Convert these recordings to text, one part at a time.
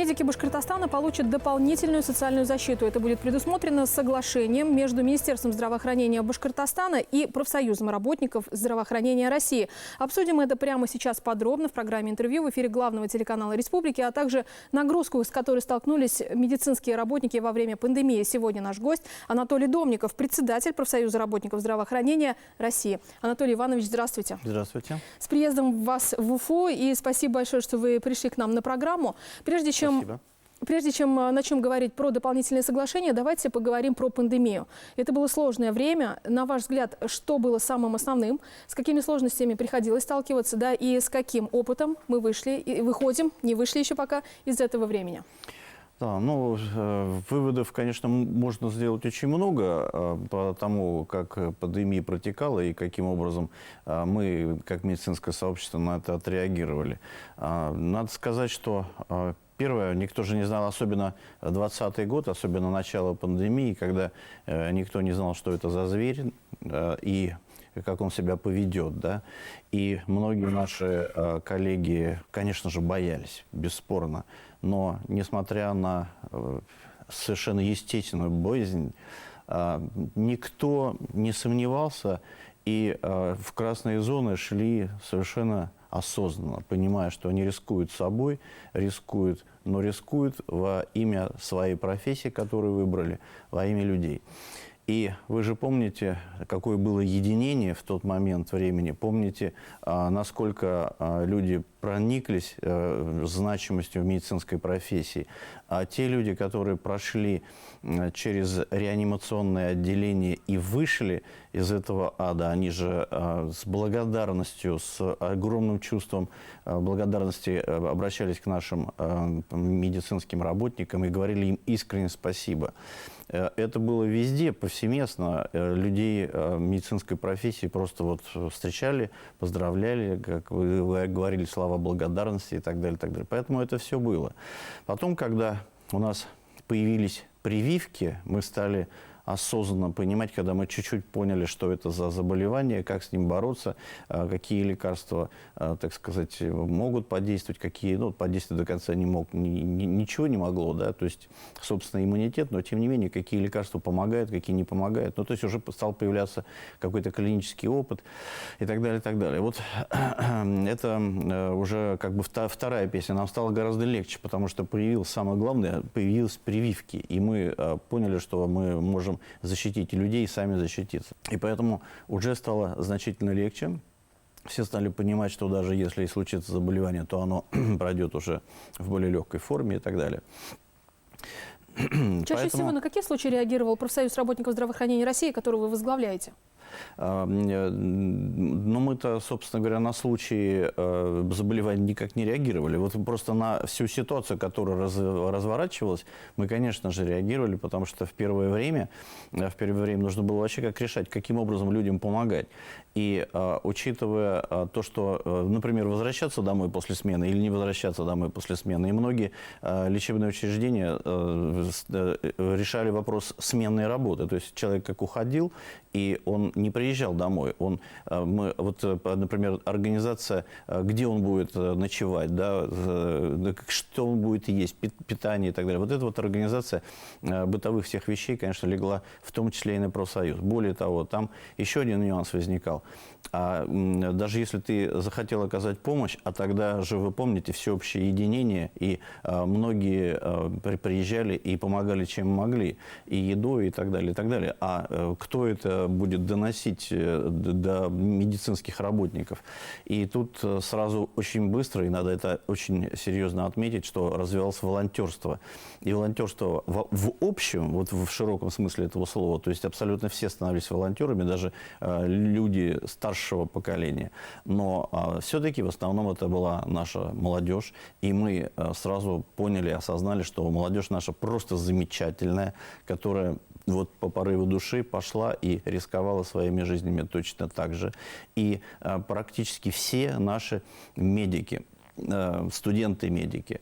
Медики Башкортостана получат дополнительную социальную защиту. Это будет предусмотрено соглашением между Министерством здравоохранения Башкортостана и профсоюзом работников здравоохранения России. Обсудим это прямо сейчас подробно в программе интервью в эфире главного телеканала Республики, а также нагрузку, с которой столкнулись медицинские работники во время пандемии. Сегодня наш гость Анатолий Домников, председатель профсоюза работников здравоохранения России. Анатолий Иванович, здравствуйте. Здравствуйте. С приездом вас в Уфу и спасибо большое, что вы пришли к нам на программу. Прежде чем начнем говорить про дополнительные соглашения, давайте поговорим про пандемию. Это было сложное время. На ваш взгляд, что было самым основным? С какими сложностями приходилось сталкиваться, да, и с каким опытом мы вышли и выходим, не вышли еще пока из этого времени? Да, ну, выводов, конечно, можно сделать очень много по тому, как пандемия протекала и каким образом мы, как медицинское сообщество, на это отреагировали. Надо сказать, что первое, никто же не знал, особенно 2020 год, особенно начало пандемии, когда никто не знал, что это за зверь и как он себя поведет, да. И многие наши коллеги, конечно же, боялись, бесспорно. Но, несмотря на совершенно естественную боязнь, никто не сомневался и в красные зоны шли совершенно осознанно, понимая, что они рискуют собой, но рискуют во имя своей профессии, которую выбрали, во имя людей. И вы же помните, какое было единение в тот момент времени, помните, насколько люди прониклись значимостью в медицинской профессии. А те люди, которые прошли через реанимационное отделение и вышли из этого ада, они же с благодарностью, с огромным чувством благодарности обращались к нашим медицинским работникам и говорили им искренне спасибо. Это было везде, повсеместно. Людей медицинской профессии просто вот встречали, поздравляли, как вы говорили, слова благодарности и так далее, так далее. Поэтому это все было. Потом, когда у нас появились прививки, мы стали осознанно понимать, когда мы чуть-чуть поняли, что это за заболевание, как с ним бороться, какие лекарства, так сказать, могут подействовать, какие, ну, подействовать до конца ничего не могло, да, то есть, собственно, иммунитет, но, тем не менее, какие лекарства помогают, какие не помогают, ну, то есть, уже стал появляться какой-то клинический опыт и так далее, и так далее. Вот это уже как бы вторая песня. Нам стало гораздо легче, потому что появилось, самое главное, появились прививки, и мы поняли, что мы можем защитить людей и сами защититься. И поэтому уже стало значительно легче. Все стали понимать, что даже если и случится заболевание, то оно пройдет уже в более легкой форме и так далее. Чаще всего на какие случаи реагировал профсоюз работников здравоохранения России, который вы возглавляете? Но мы-то, собственно говоря, на случаи заболеваний никак не реагировали. Вот просто на всю ситуацию, которая разворачивалась, мы, конечно же, реагировали, потому что в первое время нужно было вообще как решать, каким образом людям помогать. И учитывая то, что, например, возвращаться домой после смены или не возвращаться домой после смены, и многие лечебные учреждения решали вопрос сменной работы. То есть человек как уходил, и он не приезжал домой. Например, организация, где он будет ночевать, да, что он будет есть, питание и так далее. Вот эта вот организация бытовых всех вещей, конечно, легла в том числе и на профсоюз. Более того, там еще один нюанс возникал. Даже если ты захотел оказать помощь, а тогда же, вы помните, всеобщее единение, и многие приезжали и помогали, чем могли, и едой, и так далее, и так далее. А кто это будет доносить до медицинских работников? И тут сразу очень быстро, и надо это очень серьезно отметить, что развивалось волонтерство. И волонтерство в общем, вот в широком смысле этого слова, то есть абсолютно все становились волонтерами, даже люди старшего поколения. Но все-таки в основном это была наша молодежь, и мы сразу поняли, осознали, что молодежь наша просто замечательная, которая вот по порыву души пошла и рисковала своими жизнями точно так же. И практически все наши медики, студенты-медики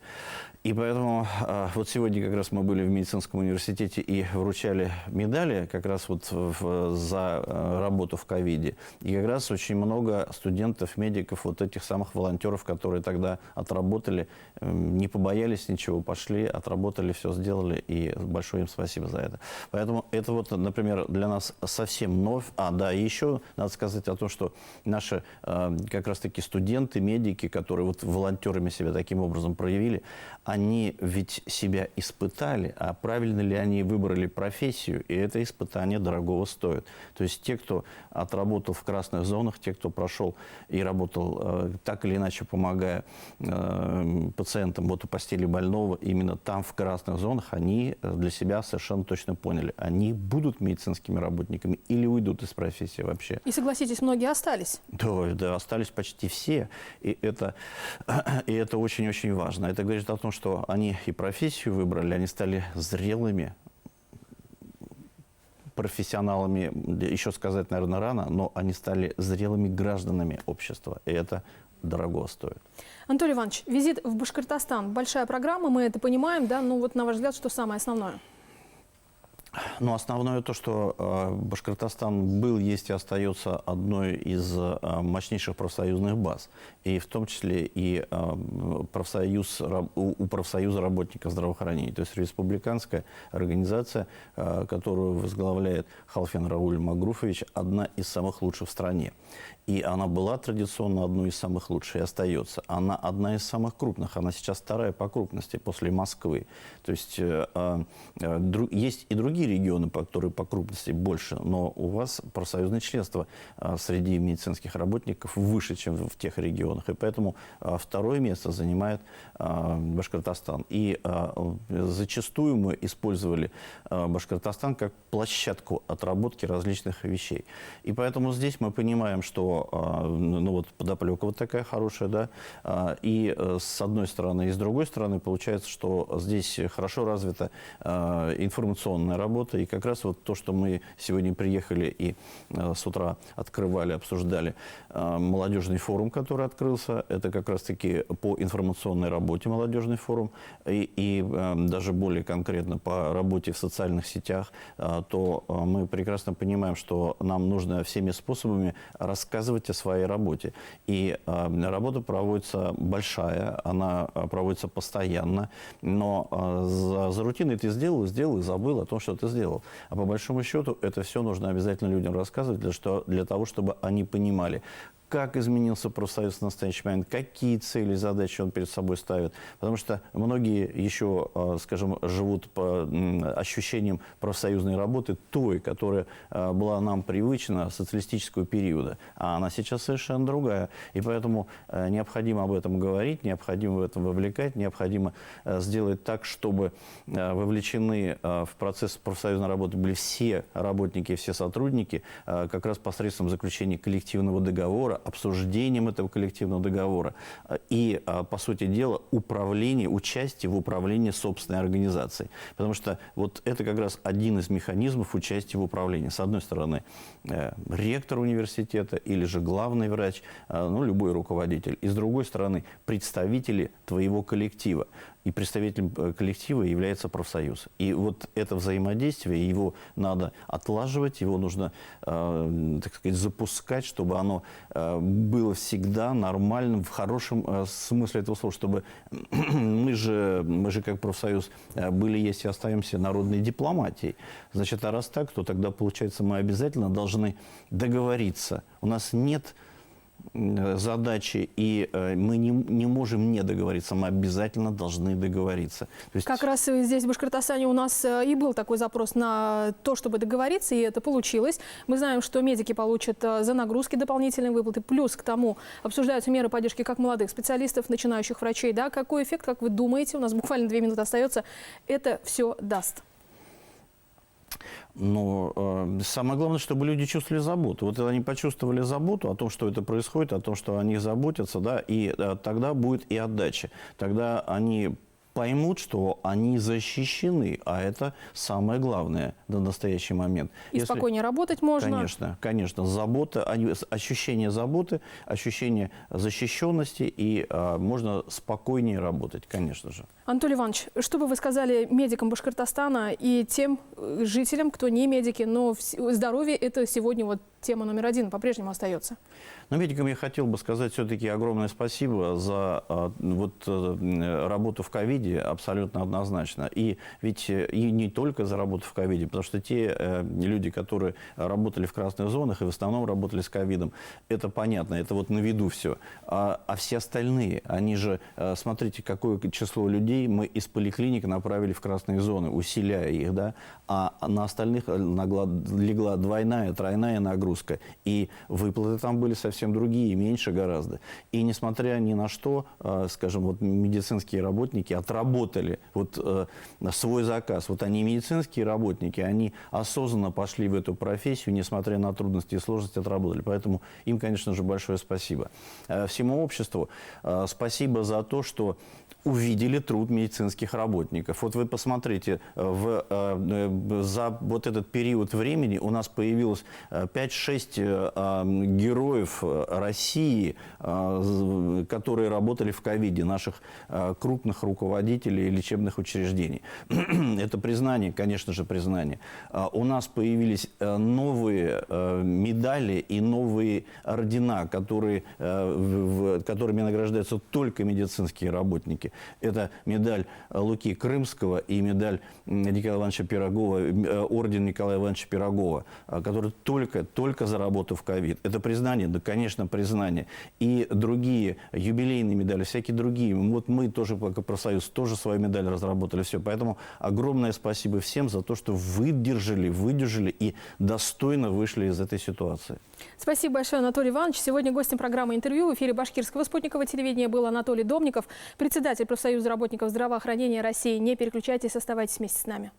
И поэтому вот сегодня как раз мы были в медицинском университете и вручали медали как раз вот за работу в ковиде. И как раз очень много студентов, медиков, вот этих самых волонтеров, которые тогда отработали, не побоялись ничего, пошли, отработали, все сделали. И большое им спасибо за это. Поэтому это вот, например, для нас совсем новь. Да, и еще надо сказать о том, что наши как раз-таки студенты, медики, которые вот волонтерами себя таким образом проявили, они ведь себя испытали, а правильно ли они выбрали профессию, и это испытание дорогого стоит. То есть те, кто отработал в красных зонах, те, кто прошел и работал так или иначе, помогая пациентам вот у постели больного, именно там, в красных зонах, они для себя совершенно точно поняли, они будут медицинскими работниками или уйдут из профессии вообще. И согласитесь, многие остались. Да, остались почти все. И это очень-очень важно. Это говорит о том, что они и профессию выбрали, они стали зрелыми профессионалами, еще сказать, наверное, рано, но они стали зрелыми гражданами общества. И это дорого стоит. Анатолий Иванович, визит в Башкортостан. Большая программа, мы это понимаем, да? Ну вот, на ваш взгляд, что самое основное? Ну, основное то, что Башкортостан был, есть и остается одной из мощнейших профсоюзных баз. И в том числе и у профсоюза работников здравоохранения. То есть республиканская организация, которую возглавляет Халфин Рауль Магруфович, одна из самых лучших в стране. И она была традиционно одной из самых лучших и остается. Она одна из самых крупных. Она сейчас вторая по крупности после Москвы. То есть есть и другие регионы, которые по крупности больше, но у вас профсоюзное членство среди медицинских работников выше, чем в тех регионах. И поэтому второе место занимает Башкортостан. И зачастую мы использовали Башкортостан как площадку отработки различных вещей. И поэтому здесь мы понимаем, что ну вот подоплека вот такая хорошая, да, и с одной стороны, и с другой стороны получается, что здесь хорошо развита информационная работа, и как раз вот то, что мы сегодня приехали и с утра открывали, обсуждали молодежный форум, который открылся, это как раз-таки по информационной работе молодежный форум, и даже более конкретно по работе в социальных сетях, то мы прекрасно понимаем, что нам нужно всеми способами рассказывать о своей работе. И работа проводится большая, она проводится постоянно, но за рутиной ты сделал и забыл о том, что ты сделал. А по большому счету это все нужно обязательно людям рассказывать, для того, чтобы они понимали, как изменился профсоюз в настоящий момент, какие цели, задачи он перед собой ставит. Потому что многие еще, скажем, живут по ощущениям профсоюзной работы той, которая была нам привычна социалистического периода. А она сейчас совершенно другая. И поэтому необходимо об этом говорить, необходимо в этом вовлекать, необходимо сделать так, чтобы вовлечены в процесс профсоюзной работы были все работники, все сотрудники, как раз посредством заключения коллективного договора, обсуждением этого коллективного договора и, по сути дела, участие в управлении собственной организацией. Потому что вот это как раз один из механизмов участия в управлении. С одной стороны, ректор университета или же главный врач, ну, любой руководитель. И с другой стороны, представители твоего коллектива. И представителем коллектива является профсоюз. И вот это взаимодействие, его надо отлаживать, его нужно, так сказать, запускать, чтобы оно было всегда нормальным, в хорошем смысле этого слова, чтобы мы же как профсоюз были, есть и остаемся народной дипломатией. Значит, а раз так, то тогда, получается, мы обязательно должны договориться. У нас нет задачи, и мы не можем не договориться, мы обязательно должны договориться. То есть... Как раз здесь, в Башкортостане, у нас и был такой запрос на то, чтобы договориться, и это получилось. Мы знаем, что медики получат за нагрузки дополнительные выплаты, плюс к тому обсуждаются меры поддержки как молодых специалистов, начинающих врачей. Да? Какой эффект, как вы думаете, у нас буквально 2 минуты остается, это все даст? Но самое главное, чтобы люди чувствовали заботу. Вот они почувствовали заботу о том, что это происходит, о том, что о них заботятся, да, и тогда будет и отдача. Тогда они поймут, что они защищены, а это самое главное на настоящий момент. И спокойнее работать можно. Конечно, конечно. Забота, ощущение заботы, ощущение защищенности, и можно спокойнее работать, конечно же. Анатолий Иванович, что бы вы сказали медикам Башкортостана и тем жителям, кто не медики, но здоровье – это сегодня вот тема номер один, по-прежнему остается? Но медикам я хотел бы сказать все-таки огромное спасибо за работу в ковиде, абсолютно однозначно. И ведь и не только за работу в ковиде, потому что те люди, которые работали в красных зонах и в основном работали с ковидом, это понятно, это вот на виду все. А все остальные, они же, смотрите, какое число людей мы из поликлиник направили в красные зоны, усиляя их, да, а на остальных легла двойная, тройная нагрузка. И выплаты там были совсем другие, меньше гораздо. И несмотря ни на что, скажем, вот медицинские работники отработали вот свой заказ. Вот они, медицинские работники, они осознанно пошли в эту профессию, несмотря на трудности и сложности, отработали. Поэтому им, конечно же, большое спасибо. Всему обществу спасибо за то, что увидели труд медицинских работников. Вот вы посмотрите, за вот этот период времени у нас появилось 5-6 героев России, которые работали в ковиде, наших крупных руководителей лечебных учреждений. Это признание, конечно же, признание. У нас появились новые медали и новые ордена, которыми награждаются только медицинские работники. Это медаль Луки Крымского и медаль Николая Ивановича Пирогова, орден Николая Ивановича Пирогова, который только за работу в ковид. Это признание, да, конечно, признание. И другие юбилейные медали, всякие другие. Вот мы тоже, как и профсоюз, тоже свою медаль разработали. Все. Поэтому огромное спасибо всем за то, что выдержали и достойно вышли из этой ситуации. Спасибо большое, Анатолий Иванович. Сегодня гостем программы «Интервью» в эфире Башкирского спутникового телевидения был Анатолий Домников, председатель профсоюза работников здравоохранения России. Не переключайтесь, оставайтесь вместе с нами.